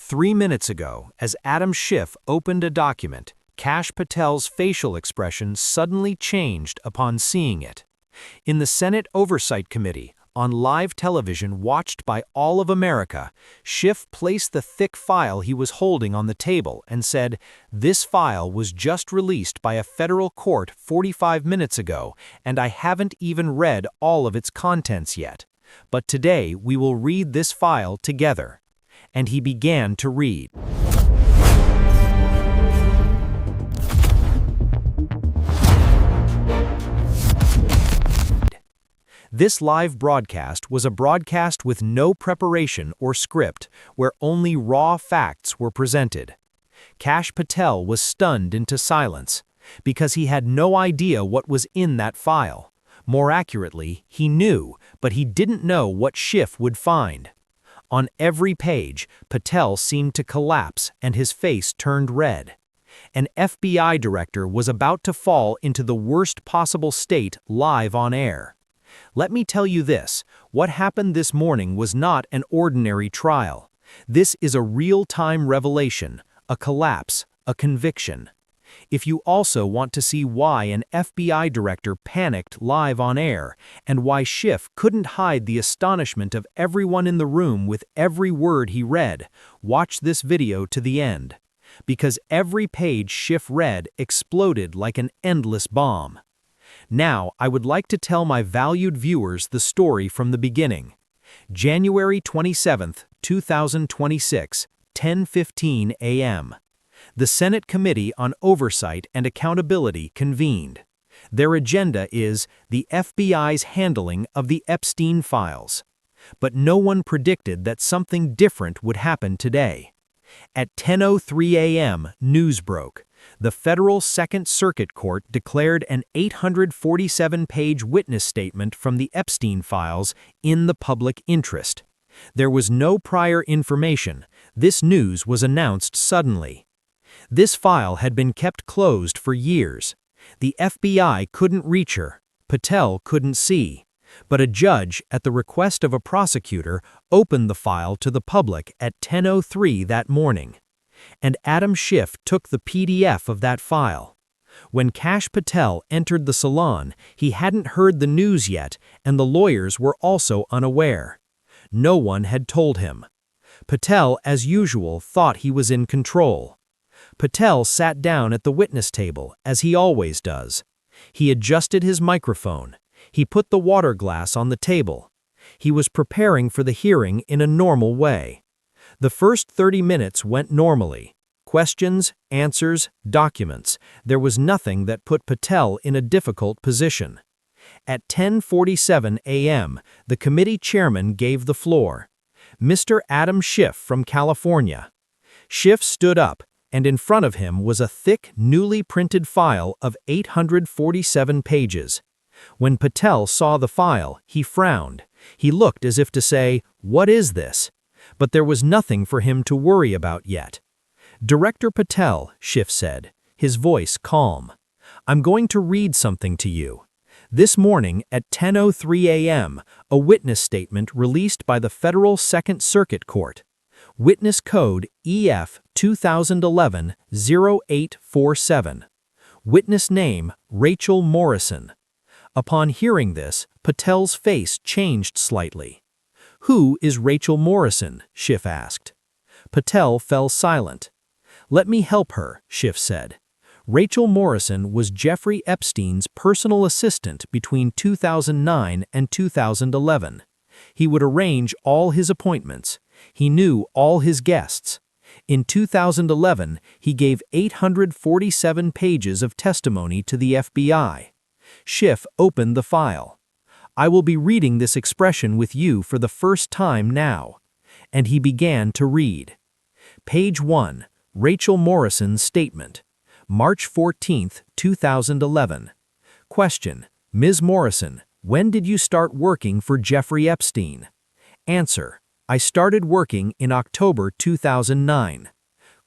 3 minutes ago, as Adam Schiff opened a document, Kash Patel's facial expression suddenly changed upon seeing it. In the Senate Oversight Committee, on live television watched by all of America, Schiff placed the thick file he was holding on the table and said, "This file was just released by a federal court 45 minutes ago, and I haven't even read all of its contents yet. But today we will read this file together." And he began to read. This live broadcast was a broadcast with no preparation or script, where only raw facts were presented. Kash Patel was stunned into silence, because he had no idea what was in that file. More accurately, he knew, but he didn't know what Schiff would find. On every page, Patel seemed to collapse and his face turned red. An FBI director was about to fall into the worst possible state live on air. Let me tell you this, what happened this morning was not an ordinary trial. This is a real-time revelation, a collapse, a conviction. If you also want to see why an FBI director panicked live on air, and why Schiff couldn't hide the astonishment of everyone in the room with every word he read, watch this video to the end. Because every page Schiff read exploded like an endless bomb. Now, I would like to tell my valued viewers the story from the beginning. January 27, 2026, 10:15 a.m. The Senate Committee on Oversight and Accountability convened. Their agenda is the FBI's handling of the Epstein files. But no one predicted that something different would happen today. At 10:03 a.m., news broke. The Federal Second Circuit Court declared an 847-page witness statement from the Epstein files in the public interest. There was no prior information. This news was announced suddenly. This file had been kept closed for years. The FBI couldn't reach her. Patel couldn't see. But a judge, at the request of a prosecutor, opened the file to the public at 10:03 that morning. And Adam Schiff took the PDF of that file. When Kash Patel entered the salon, he hadn't heard the news yet, and the lawyers were also unaware. No one had told him. Patel, as usual, thought he was in control. Patel sat down at the witness table, as he always does. He adjusted his microphone. He put the water glass on the table. He was preparing for the hearing in a normal way. The first 30 minutes went normally. Questions, answers, documents. There was nothing that put Patel in a difficult position. At 10:47 a.m., the committee chairman gave the floor. Mr. Adam Schiff from California. Schiff stood up, and in front of him was a thick, newly printed file of 847 pages. When Patel saw the file, he frowned. He looked as if to say, "What is this?" But there was nothing for him to worry about yet. "Director Patel," Schiff said, his voice calm, "I'm going to read something to you. This morning at 10:03 a.m., a witness statement released by the Federal Second Circuit Court. Witness Code EF 2011-0847. Witness name Rachel Morrison." Upon hearing this, Patel's face changed slightly. "Who is Rachel Morrison?" Schiff asked. Patel fell silent. "Let me help her," Schiff said. Rachel Morrison was Jeffrey Epstein's personal assistant between 2009 and 2011. He would arrange all his appointments. He knew all his guests. In 2011, he gave 847 pages of testimony to the FBI. Schiff opened the file. "I will be reading this expression with you for the first time now." And he began to read. Page 1, Rachel Morrison's statement. March 14, 2011. Question: Ms. Morrison, when did you start working for Jeffrey Epstein? Answer: I started working in October 2009.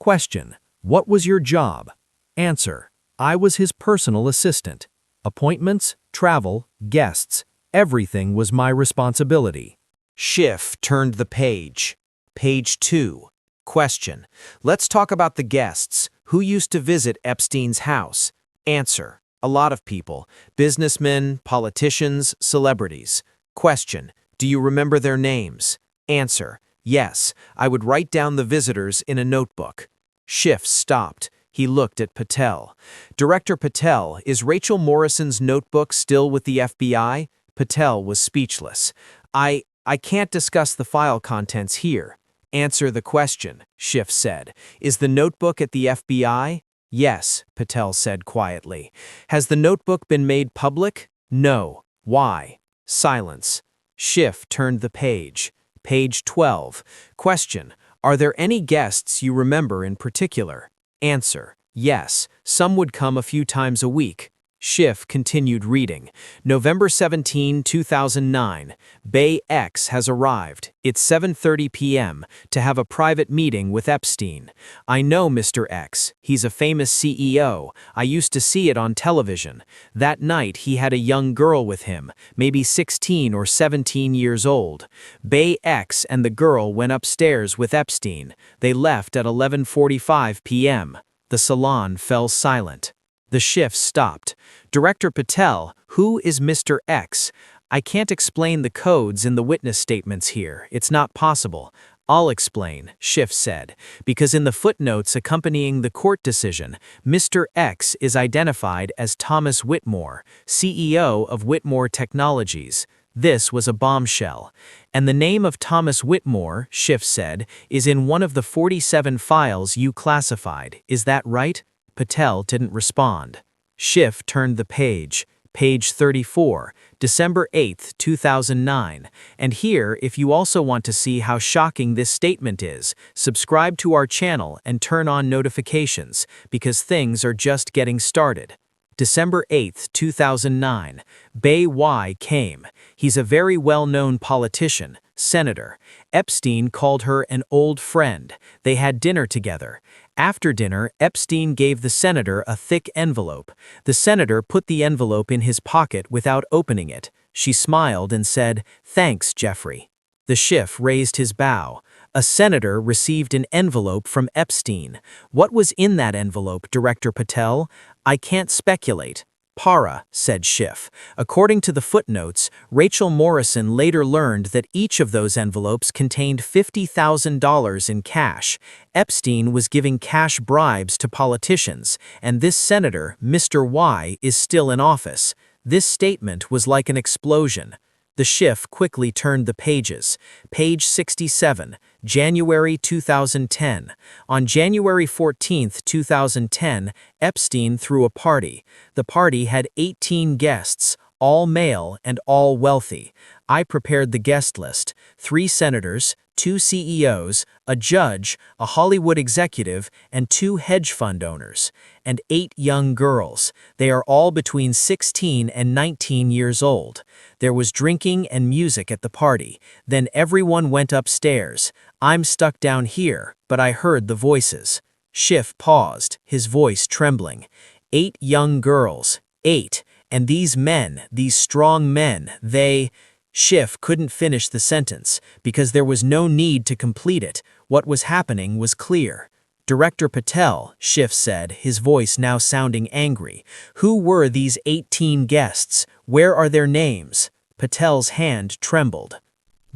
Question: What was your job? Answer: I was his personal assistant. Appointments, travel, guests, everything was my responsibility. Schiff turned the page. Page 2. Question. Let's talk about the guests. Who used to visit Epstein's house? Answer. A lot of people. Businessmen, politicians, celebrities. Question. Do you remember their names? Answer. Yes, I would write down the visitors in a notebook. Schiff stopped. He looked at Patel. Director Patel, is Rachel Morrison's notebook still with the FBI? Patel was speechless. I can't discuss the file contents here. Answer the question, Schiff said. Is the notebook at the FBI? Yes, Patel said quietly. Has the notebook been made public? No. Why? Silence. Schiff turned the page. Page 12. Question. Are there any guests you remember in particular? Answer. Yes, some would come a few times a week. Schiff continued reading. November 17, 2009. Bay X has arrived. It's 7:30 p.m. to have a private meeting with Epstein. I know Mr. X. He's a famous CEO. I used to see it on television. That night he had a young girl with him, maybe 16 or 17 years old. Bay X and the girl went upstairs with Epstein. They left at 11:45 p.m. The salon fell silent. The Schiff stopped. Director Patel, who is Mr. X? I can't explain the codes in the witness statements here. It's not possible. I'll explain, Schiff said, because in the footnotes accompanying the court decision, Mr. X is identified as Thomas Whitmore, CEO of Whitmore Technologies. This was a bombshell. And the name of Thomas Whitmore, Schiff said, is in one of the 47 files you classified. Is that right? Patel didn't respond. Schiff turned the page. Page 34, December 8, 2009. And here, if you also want to see how shocking this statement is, subscribe to our channel and turn on notifications, because things are just getting started. December 8, 2009. Bay Y came. He's a very well-known politician, senator. Epstein called her an old friend. They had dinner together. After dinner, Epstein gave the senator a thick envelope. The senator put the envelope in his pocket without opening it. She smiled and said, "Thanks, Jeffrey." The Schiff raised his bow. A senator received an envelope from Epstein. What was in that envelope, Director Patel? I can't speculate. Para, said Schiff. According to the footnotes, Rachel Morrison later learned that each of those envelopes contained $50,000 in cash. Epstein was giving cash bribes to politicians, and this senator, Mr. Y, is still in office. This statement was like an explosion. The Schiff quickly turned the pages. Page 67, January 2010. On January 14, 2010, Epstein threw a party. The party had 18 guests, all male and all wealthy. I prepared the guest list: 3 senators, 2 CEOs, a judge, a Hollywood executive, and 2 hedge fund owners, and 8 young girls. They are all between 16 and 19 years old. There was drinking and music at the party. Then everyone went upstairs. I'm stuck down here, but I heard the voices. Schiff paused, his voice trembling. 8 young girls. 8. And these men, these strong men, they... Schiff couldn't finish the sentence, because there was no need to complete it. What was happening was clear. Director Patel, Schiff said, his voice now sounding angry. Who were these 18 guests? Where are their names? Patel's hand trembled.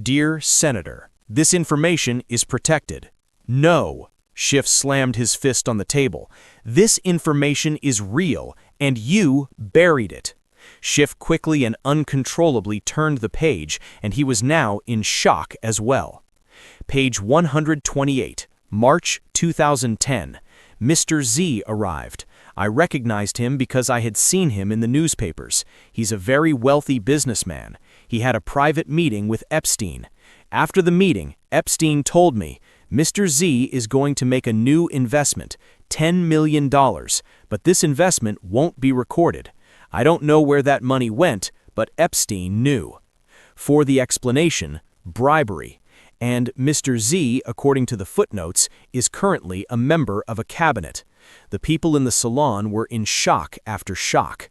Dear Senator, this information is protected. No. Schiff slammed his fist on the table. This information is real, and you buried it. Schiff quickly and uncontrollably turned the page, and he was now in shock as well. Page 128, March 2010. Mr. Z arrived. I recognized him because I had seen him in the newspapers. He's a very wealthy businessman. He had a private meeting with Epstein. After the meeting, Epstein told me, Mr. Z is going to make a new investment, $10 million, but this investment won't be recorded. I don't know where that money went, but Epstein knew. For the explanation, bribery. And Mr. Z, according to the footnotes, is currently a member of a cabinet. The people in the salon were in shock after shock.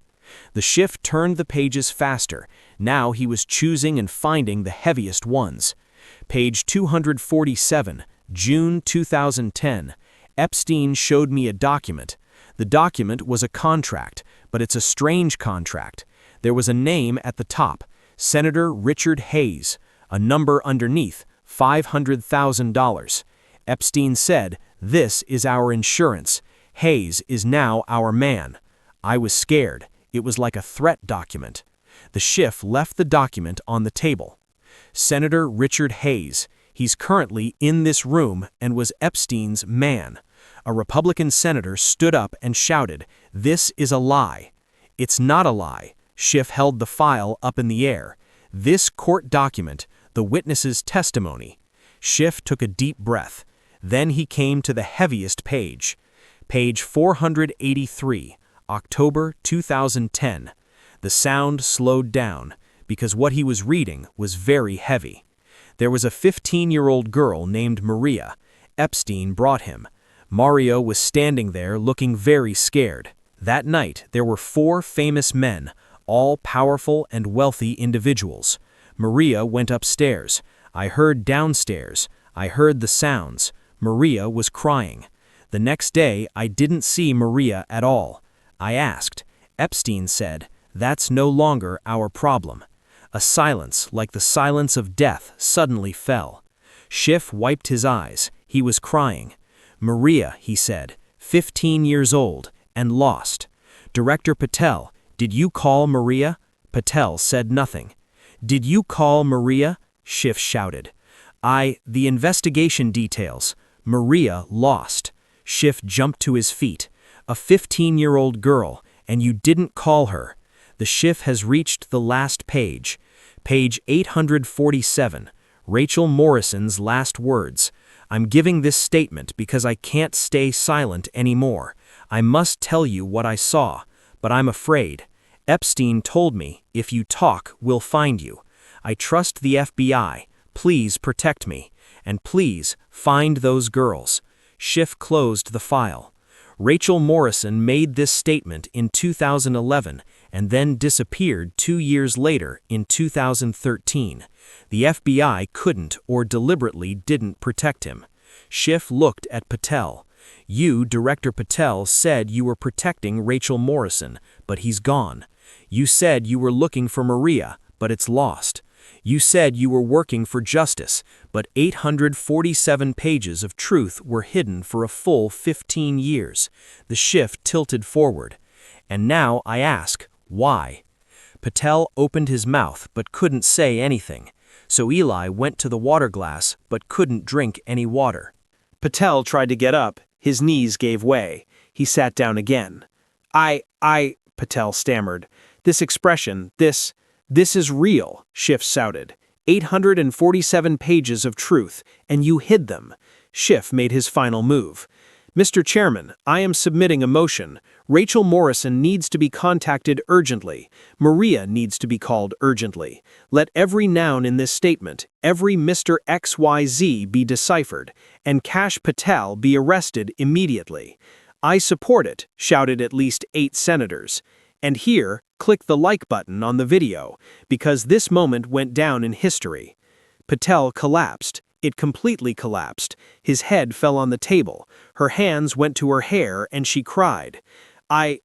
The Schiff turned the pages faster. Now he was choosing and finding the heaviest ones. Page 247, June 2010. Epstein showed me a document. The document was a contract, but it's a strange contract. There was a name at the top, Senator Richard Hayes, a number underneath, $500,000. Epstein said, "This is our insurance. Hayes is now our man." I was scared. It was like a threat document. The Schiff left the document on the table. Senator Richard Hayes. He's currently in this room and was Epstein's man. A Republican senator stood up and shouted, "This is a lie." It's not a lie. Schiff held the file up in the air. This court document, the witness's testimony. Schiff took a deep breath. Then he came to the heaviest page. Page 483, October 2010. The sound slowed down, because what he was reading was very heavy. There was a 15-year-old girl named Maria. Epstein brought him. Mario was standing there looking very scared. That night, there were 4 famous men, all powerful and wealthy individuals. Maria went upstairs. I heard downstairs. I heard the sounds. Maria was crying. The next day, I didn't see Maria at all. I asked. Epstein said, "That's no longer our problem." A silence, like the silence of death, suddenly fell. Schiff wiped his eyes. He was crying. "Maria," he said, 15 years old, and lost. "Director Patel, did you call Maria?" Patel said nothing. "Did you call Maria?" Schiff shouted. The investigation details. Maria lost." Schiff jumped to his feet. "A 15-year-old girl, and you didn't call her." The Schiff has reached the last page. Page 847, Rachel Morrison's last words. "I'm giving this statement because I can't stay silent anymore. I must tell you what I saw, but I'm afraid. Epstein told me, if you talk, we'll find you. I trust the FBI. Please protect me. And please, find those girls." Schiff closed the file. Rachel Morrison made this statement in 2011 and then disappeared 2 years later in 2013. The FBI couldn't or deliberately didn't protect him. Schiff looked at Patel. "You, Director Patel, said you were protecting Rachel Morrison, but he's gone. You said you were looking for Maria, but it's lost. You said you were working for justice, but 847 pages of truth were hidden for a full 15 years. The Schiff tilted forward. "And now I ask, why?" Patel opened his mouth but couldn't say anything. So Eli went to the water glass but couldn't drink any water. Patel tried to get up. His knees gave way. He sat down again. Patel stammered. "This expression, this is real," Schiff shouted. 847 pages of truth, and you hid them." Schiff made his final move. "Mr. Chairman, I am submitting a motion. Rachel Morrison needs to be contacted urgently. Maria needs to be called urgently. Let every noun in this statement, every Mr. XYZ be deciphered, and Kash Patel be arrested immediately." "I support it," shouted at least 8 senators. And here, click the like button on the video, because this moment went down in history. Patel collapsed. It completely collapsed. His head fell on the table. Her hands went to her hair and she cried. I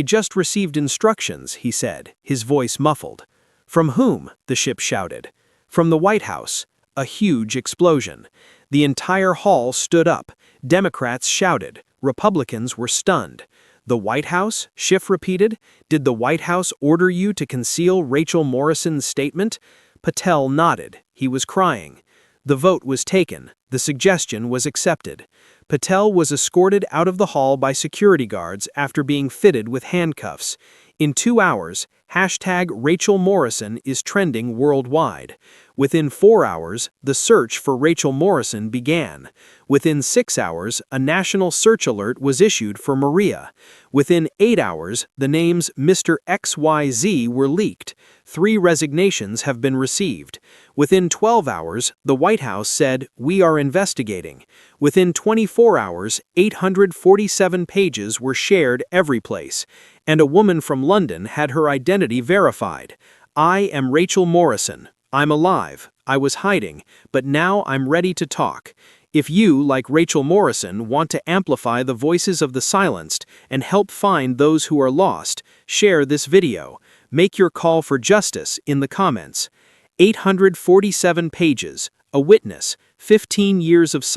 just received instructions," he said, his voice muffled. "From whom?" the Schiff shouted. "From the White House." A huge explosion. The entire hall stood up. Democrats shouted. Republicans were stunned. "The White House?" Schiff repeated. "Did the White House order you to conceal Rachel Morrison's statement?" Patel nodded. He was crying. The vote was taken. The suggestion was accepted. Patel was escorted out of the hall by security guards after being fitted with handcuffs. In 2 hours, #Rachel Morrison is trending worldwide. Within 4 hours, the search for Rachel Morrison began. Within 6 hours, a national search alert was issued for Maria. Within 8 hours, the names Mr. XYZ were leaked. 3 resignations have been received. Within 12 hours, the White House said, "We are investigating." Within 24 hours, 847 pages were shared every place, and a woman from London had her identity verified. "I am Rachel Morrison. I'm alive. I was hiding, but now I'm ready to talk." If you, like Rachel Morrison, want to amplify the voices of the silenced and help find those who are lost, share this video. Make your call for justice in the comments. 847 pages, a witness, 15 years of silence.